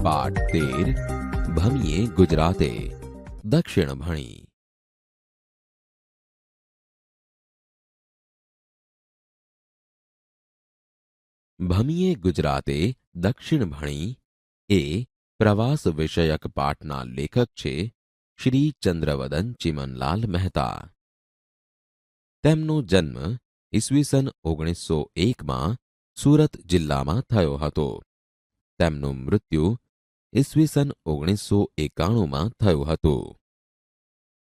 પાઠ 13 ભમીએ ગુજરાતે દક્ષિણ ભણી. ભમીએ ગુજરાતે દક્ષિણ ભણી એ પ્રવાસ વિષયક પાઠના લેખક છે શ્રી ચંદ્રવદન ચિમનલાલ મહેતા. તેમનો જન્મ ઈસવીસન 1901માં સુરત જિલ્લામાં થયો હતો. તેમનું મૃત્યુ ઈસવીસન 1991માં થયું હતું.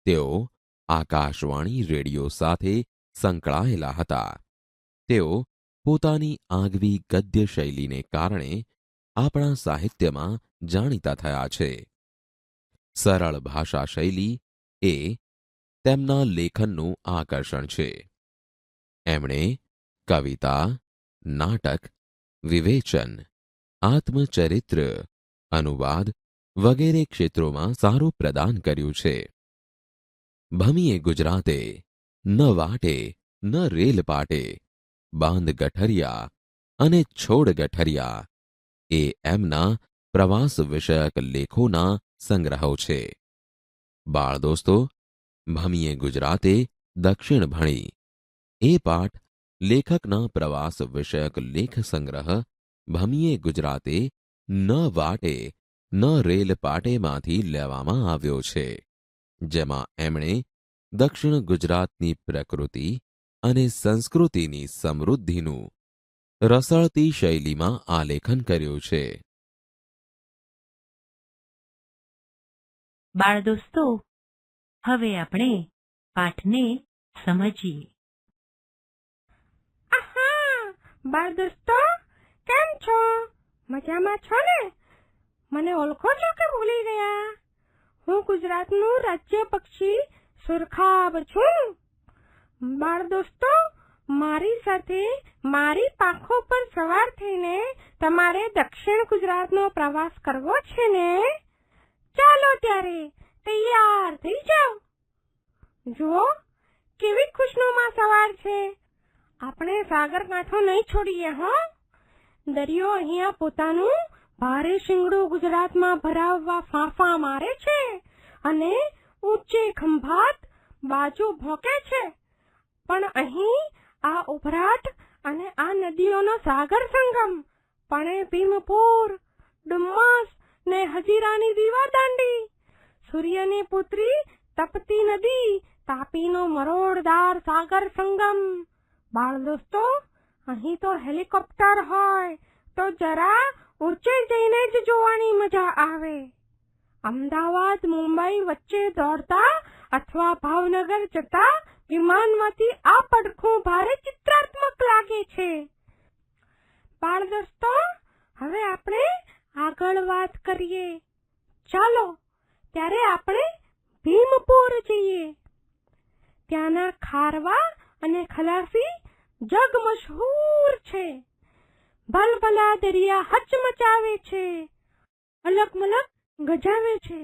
તેઓ આકાશવાણી રેડિયો સાથે સંકળાયેલા હતા. તેઓ પોતાની આગવી ગદ્ય શૈલીને કારણે આપણા સાહિત્યમાં જાણીતા થયા છે. સરળ ભાષા શૈલી એ તેમના લેખનનું આકર્ષણ છે. એમણે કવિતા, નાટક, વિવેચન, આત્મચરિત્ર, અનુવાદ વગેરે ક્ષેત્રોમાં સારું પ્રદાન કર્યું છે. ભમીએ ગુજરાતે ન વાટે ન રેલ પાટે, બાંધ ગઠરિયા અને છોડ ગઠરિયા એ એમના પ્રવાસ વિષયક લેખોના સંગ્રહો છે. બાળ દોસ્તો, ભમીએ ગુજરાતે દક્ષિણ ભણી એ પાઠ લેખકના પ્રવાસ વિષયક લેખ સંગ્રહ ભમીએ ગુજરાતે ન વાટે ન રેલ પાટેમાંથી લેવામાં આવ્યો છે, જેમાં એમણે દક્ષિણ ગુજરાતની પ્રકૃતિ અને સંસ્કૃતિની સમૃદ્ધિનું રસળતી શૈલીમાં આલેખન કર્યું છે. બાળ દોસ્તો, હવે આપણે પાઠને સમજીએ. બાળ દોસ્તો, કેમ છો? મજામાં છો ને? મને ઓળખો છો કે ભૂલી ગયા? હું ગુજરાતનું રાજ્ય પક્ષી સુરખાબ છું. બાળ દોસ્તો, મારી સાથે મારી પાંખો પર સવાર થઈને તમારે દક્ષિણ ગુજરાતનો પ્રવાસ કરવો છે ને? ચાલો ત્યારે તૈયાર થઈ જાઓ. જુઓ કેવી ખુશનુમા સવાર છે. આપણે સાગરકાંઠો નહીં છોડીએ હો. દરિયો અહીંયા પોતાનું ભારે શિંગડું ગુજરાતમાં ભરાવવા ફાંફા મારે છે અને ઊંચે ખંભાત બાજુ ભોંકે છે. પણ અહીં આ ઉભરાટ અને આ નદીઓનો સાગર સંગમ પણ ભીમપુર, ડુમ્મસ ને હજીરાની દીવાદાંડી, સૂર્યની પુત્રી તપતી નદી, તાપીનો મરોડદાર સાગર સંગમ. બાળ દોસ્તો, અહીં તો હેલિકોપ્ટર હોય તો જરા ઊંચે જઈને જ જોવાની મજા આવે. અમદાવાદ મુંબઈ વચ્ચે દોડતા અથવા ભાવનગર જતા વિમાનમાંથી આ પડખું ભારે ચિત્રાત્મક લાગે છે. બાળ દોસ્તો, હવે આપણે આગળ વાત કરીએ. ચાલો ત્યારે આપણે ભીમપુર જઈએ. ત્યાંના ખારવા અને ખલાસી જગ મશહૂર છે. ભલભલા દરિયા હચમચાવે છે, અલગ મલક ગજાવે છે.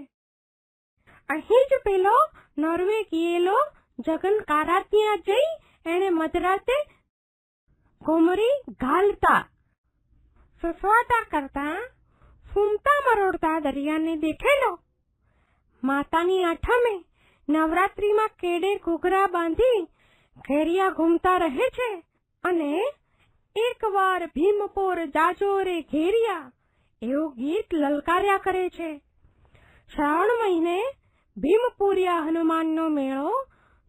અહીં જ પેલો નોર્વે ગયેલો જગન કારાત્યા જઈ એણે મધરાતે ઘુમરી ઘાલતા સસવાટા કરતા ફૂમતા મરોડતા દરિયાને દેખેલો. માતાની આઠમે નવરાત્રીમાં કેડે ઘૂઘરા બાંધી ઘેરિયા ઘૂમતા રહે છે અને એકવાર ભીમપુર જાજો રે ઘેરિયા એવું ગીત લલકાર્યા કરે છે. શ્રાવણ મહિને ભીમપુરિયા હનુમાનનો મેળો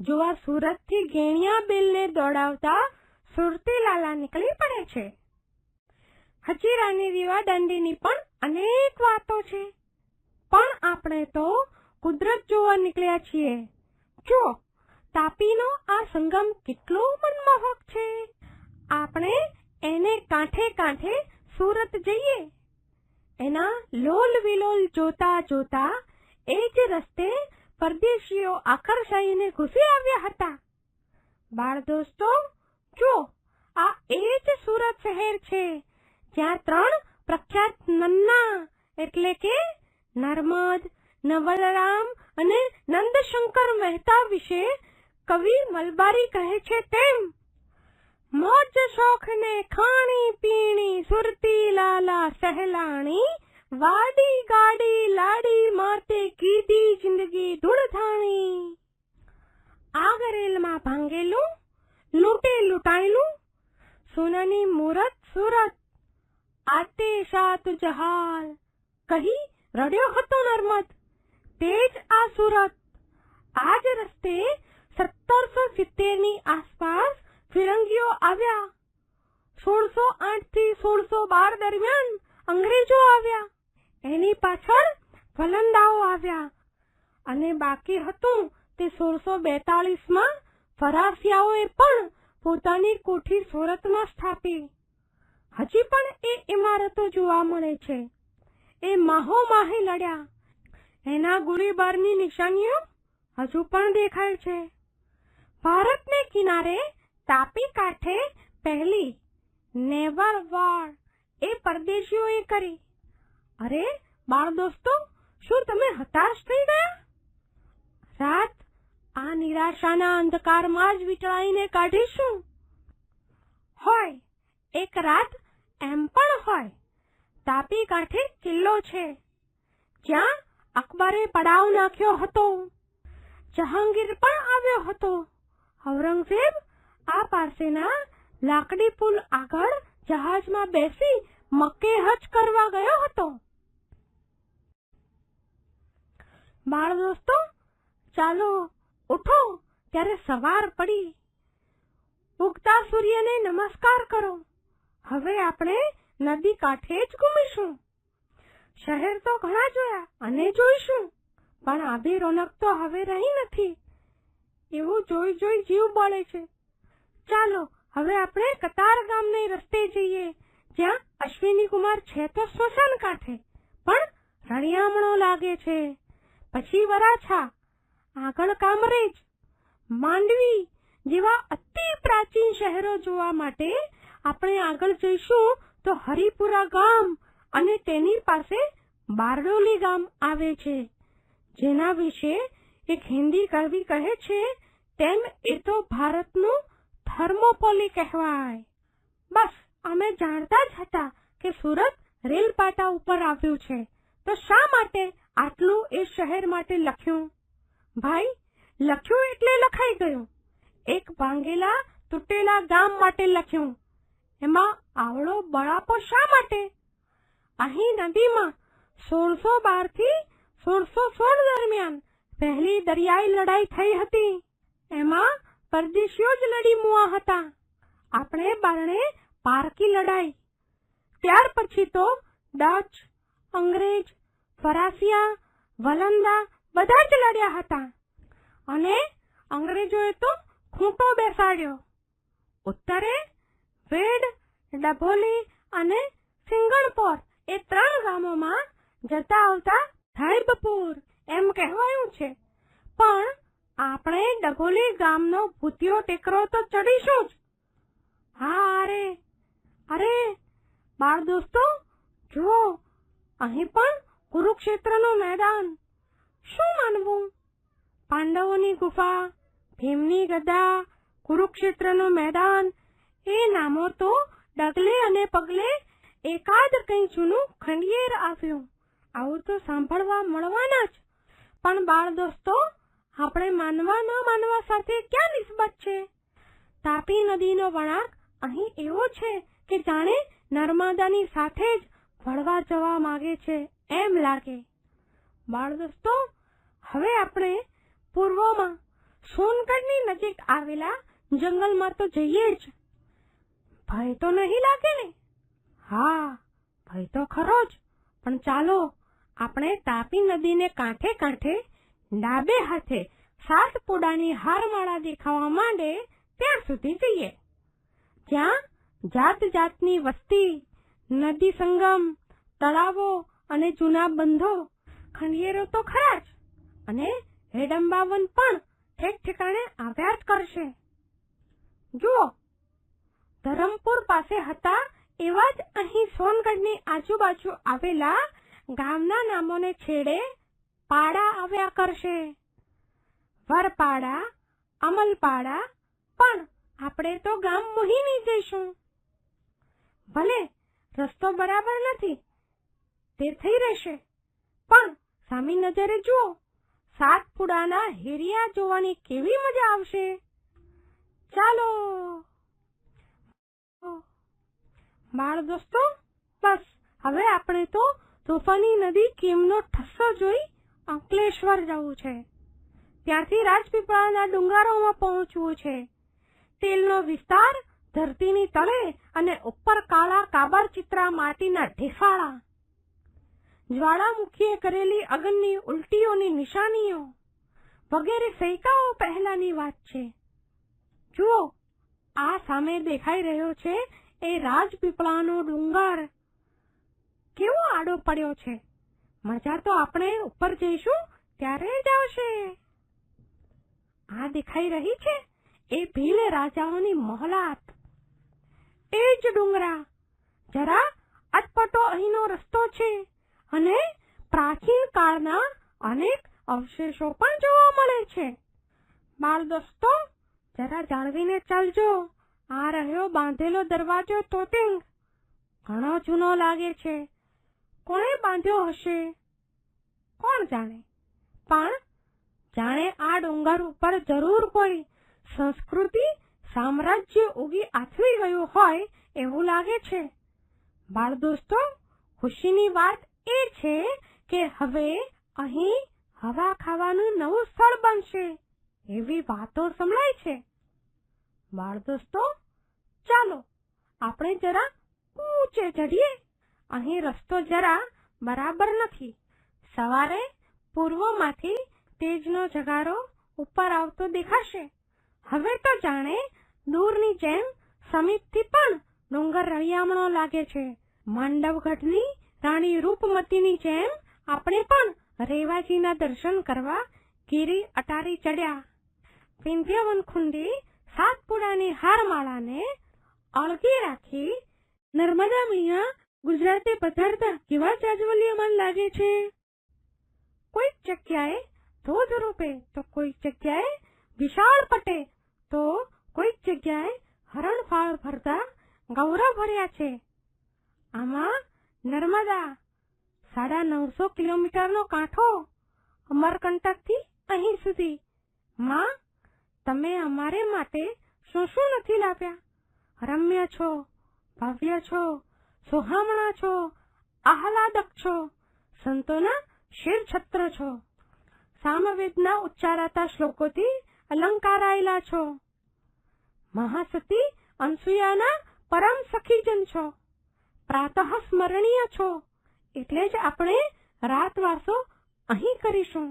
જોવા સુરતથી ગેણિયા બેલને દોડાવતા સુરતીલાલા નીકળી પડે છે. હજીરાની દીવાદાંડીની પણ અનેક વાતો છે, પણ આપણે તો કુદરત જોવા નીકળ્યા છીએ. જો તાપીનો આ સંગમ કેટલો મનમોહક છે. આપણે એને કાંઠે કાંઠે સુરત જઈએ. એના લોલ વિલોલ જોતા જોતા એ જ રસ્તે પરદેશીઓ આકર્ષાઈને ઘૂસી આવ્યા હતા. બાળ દોસ્તો, જો આ એ જ સુરત શહેર છે જ્યાં 3 પ્રખ્યાત નન્ના એટલે કે નર્મદ, નવલરામ અને નંદશંકર મહેતા વિશે કવિ મલબારી કહે છે તેમ મોજ શોખ ને ખાણી પીણી સુરતી લાલા સહેલાણી વાડી ગાડી લાડી મારતે કીધી જિંદગી ધૂળધાણી. આગ રેલમાં ભાંગેલું, લૂંટે લૂંટાયેલું, સોનાની મૂરત સુરત, આતે શાત જહાલ કહી રડ્યો હતો નર્મદ. તે જ આ સુરત. આ જ રસ્તે 1770ની આસપાસ ફિરંગીઓ આવ્યા. 1608 થી 1612 દરમિયાન અંગ્રેજો આવ્યા. એની પાછળ વલંદાઓ આવ્યા અને બાકી હતું તે 1642માં ફરાસિયાઓએ પણ પોતાની કોઠી સુરતમાં સ્થાપી. હજી પણ એ ઇમારતો જોવા મળે છે. એ માહોમાહે લડ્યા. એના ગોળીબારની નિશાનીઓ હજુ પણ દેખાય છે. ભારતને કિનારે તાપી કાંઠે પહેલી નેવર વોર એ પરદેશીઓએ કરી. અરે બાળ દોસ્તો, શું તમે હતાશ થઈ ગયા? રાત આ નિરાશાના અંધકારમાં જ વીંટળાઈને કાઢીશું. હોય એક રાત એમ પણ હોય. તાપી કાંઠે કિલ્લો છે જ્યાં અકબરે પડાવ નાખ્યો હતો. જહાંગીર પણ આવ્યો હતો. ઔરંગઝેબ આ પાસેના લાકડી પુલ આગળ જહાજમાં બેસી મક્કે હજ કરવા ગયો હતો. બાળ દોસ્તો, ચાલો ઉઠો, ત્યારે સવાર પડી. ઉગતા સૂર્યને નમસ્કાર કરો. હવે આપણે નદી કાંઠે જ ઘૂમીશું. શહેર તો ઘણા જોયા અને જોઈશું, પણ આવી રોનક તો હવે રહી નથી. એવું જોઈ જોઈ જીવ બળે છે. ચાલો હવે આપણે કતાર ગામને રસ્તે જઈએ, જ્યાં અશ્વિની કુમાર છે તો સ્મશાન કાંઠે, પણ રળિયામણો લાગે છે. પછી વરાછા, આગળ કામરેજ, માંડવી જેવા અતિ પ્રાચીન શહેરો જોવા માટે આપણે આગળ જઈશું તો હરિપુરા ગામ અને તેની પાસે બારડોલી ગામ આવે છે, જેના વિશે એક હિન્દી કવિ કહે છે તેમ એ તો ભારતનું થર્મોપોલી કહેવાય. બસ અમે જાણતા જ હતા કે સુરત રેલ પાટા ઉપર આવ્યું છે, તો શા માટે આટલું એ શહેર માટે લખ્યું? ભાઈ, લખ્યું એટલે લખાઈ ગયું. એક ભાંગેલા તૂટેલા ગામ માટે લખ્યું. એમાં આવડો બળાપો શા માટે? અહીં નદીમાં 1612 થી 1616 દરમિયાન પહેલી દરિયાઈ લડાઈ થઈ હતી. એમાં પરદેશીઓ જ લડી મુઆ હતા. આપણે બારણે પારકી લડાઈ. ત્યાર પછી તો ડચ, અંગ્રેજ, ફરાસિયા, વલંદા બધા જ લડ્યા હતા. અને અંગ્રેજોએ તો ખૂંટો બેસાડ્યો. ઉત્તરે વેડ, ડભોલી અને સિંગણપોર એ 3 ગામોમાં જતા આવતા સાહેબપુર એમ કહેવાયું છે. પણ આપણે ડભોલી ગામનો ભૂતિયો ટેકરો તો ચડીશું જ. હા, અરે બાળ દોસ્તો, જુઓ, અહીં પણ કુરુક્ષેત્રનું મેદાન. શું માનવું? પાંડવોની ગુફા, ભીમની ગદા, કુરુક્ષેત્રનું મેદાન એ નામો તો ડગલે અને પગલે એકાદ કંઈ જૂનું ખંડિયેર આવ્યું. આવું તો સાંભળવા મળવાના જ. પણ બાળ દોસ્તો, આપણે માનવા ન માનવા સાથે ક્યાં નિસ્બત છે? તાપી નદીનો વળાંક અહીં એવો છે કે જાણે નર્મદાની સાથે જ વળવા જવા માંગે છે એમ લાગે. બાળ દોસ્તો, હવે આપણે પૂર્વમાં સોનગઢની નજીક આવેલા જંગલમાં તો જઈએ જ. ભય તો નહીં લાગે ને? હા, ભય તો ખરો જ. પણ ચાલો આપણે તાપી નદીને કાંઠે કાંઠે ડાબે હાથે 7 પોડાની હારમાળા દેખાવા માંડે ત્યાં સુધી જઈએ, જ્યાં જાત જાતની વસ્તી, નદી સંગમ, તળાવો અને જૂના બંધો, ખંડિયેરો તો ખરા જ, અને હેડંબાવન પણ ઠેક ઠેકાણે આવ્યા જ કરશે. જુઓ, ધરમપુર પાસે હતા એવા જ અહીં સોનગઢની આજુબાજુ આવેલા ગામના નામોને છેડે પાડા આવ્યા કરશે. વરપાડા, અમલપાડા, પણ આપણે તો ગામ મોહિની જઈશું. ભલે રસ્તો બરાબર નથી, સ્થિર થઈ રહેશે. પણ સામી નજરે જુઓ, 7 પૂડાના હેરિયા જોવાની કેવી મજા આવશે. ચાલો બાળ દોસ્તો, બસ હવે આપણે તો તોફાની નદી કીમનો ઠસ્સો જોઈ અંકલેશ્વર જવું છે. ત્યાંથી રાજપીપળાના ડુંગરોમાં પહોંચવું છે. તેલનો વિસ્તાર ધરતીની તળે અને ઉપર કાળા કાબર ચિત્રા માટીના ઢેફાળા, જ્વાળામુખીએ કરેલી અગ્નિની ઉલટીઓની નિશાનીઓ વગેરે સૈકાઓ પહેલાની વાત છે. જુઓ, આ સામે દેખાઈ રહ્યો છે એ રાજપીપળાનો ડુંગર કેવો આડો પડ્યો છે. મજા તો આપણે ઉપર જઈશું ત્યારે જ આવશે. આ દેખાઈ રહી છે એ ભીલ રાજાઓની મહોલાત. એ જ ડુંગરા, જરા અટપટો અહીંનો રસ્તો છે અને પ્રાચીન કાળના અનેક અવશેષો પણ જોવા મળે છે. બાળ દોસ્તો, જરા જાળવીને ચાલજો. આ રહ્યો બાંધેલો દરવાજો તોતિંગ, ઘણો જૂનો લાગે છે. કોણે બાંધ્યો હશે કોણ જાણે, પણ જાણે આ ડુંગર ઉપર જરૂર કોઈ સંસ્કૃતિ સામ્રાજ્ય ઉગી આથમી ગયું હોય એવું લાગે છે. બાળ દોસ્તો, ખુશીની વાત એ છે કે હવે અહીં હવા ખાવાનું નવું સ્થળ બનશે એવી વાતો સંભળાય છે. બાળ દોસ્તો, ચાલો આપણે જરા ઊંચે ચડીએ. અહીં રસ્તો જરા બરાબર નથી. સવારે પૂર્વમાંથી તેજનો જગારો ઉપર આવતો દેખાશે. હવે તો જાણે દૂરની જેમ સમીપથી પણ ડુંગર રળિયામણો લાગે છે. માંડવગઢની રાણી રૂપમતીની જેમ આપણે પણ રેવાજીના દર્શન કરવા ગીરી અટારી ચડ્યા. વિંધ્યવનખુંડી 7 પૂડાની હારમાળાને અળગી રાખી નર્મદા મૈયા ગુજરાતે પધારતા કેવા જાજવલ્યમાન લાગે છે. કોઈક જગ્યાએ ધોધ રૂપે તો કોઈક જગ્યાએ વિશાળ પટે તો કોઈક જગ્યાએ હરણફાળ ભરતા ગૌરવ ભર્યા છે. આમાં નર્મદા 950 કિલોમીટરનો કાંઠો અમરકંટકથી અહીં સુધી. માં, તમે અમારે માટે શું શું નથી લાવ્યા? રમ્ય છો, ભવ્ય છો, સુહામણા છો, આહલાદક છો, સંતોના શિરછત્ર છો, સામવેદના ઉચ્ચારાતા શ્લોકોથી અલંકારાયેલા છો, મહાસતી અનસુયાના પરમ સખીજન છો, પ્રાતઃ સ્મરણીય છો. એટલે જ આપણે રાતવાસો અહીં કરીશું.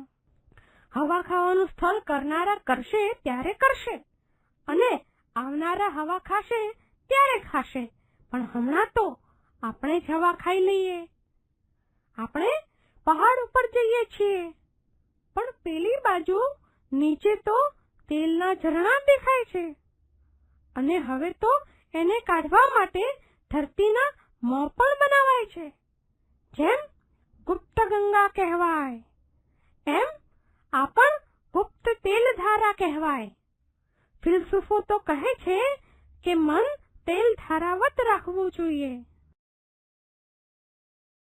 હવા ખાવાનું સ્થળ કરનારા કરશે ત્યારે કરશે અને આવનારા હવા ખાશે ત્યારે ખાશે. પણ હમણાં તો આપણે જ હવા ખાઈ લઈએ. આપણે પહાડ ઉપર જઈએ છીએ, પણ પેલી બાજુ નીચે તો તેલના ઝરણા દેખાય છે અને હવે તો એને કાઢવા માટે ધરતીના મોં પણ બનાવાય છે. જેમ ગુપ્ત ગંગા કહેવાય એમ આ પણ ગુપ્ત તેલધારા કહેવાય. ફિલસૂફો તો કહે છે કે મન તેલ ધારાવત રાખવું જોઈએ.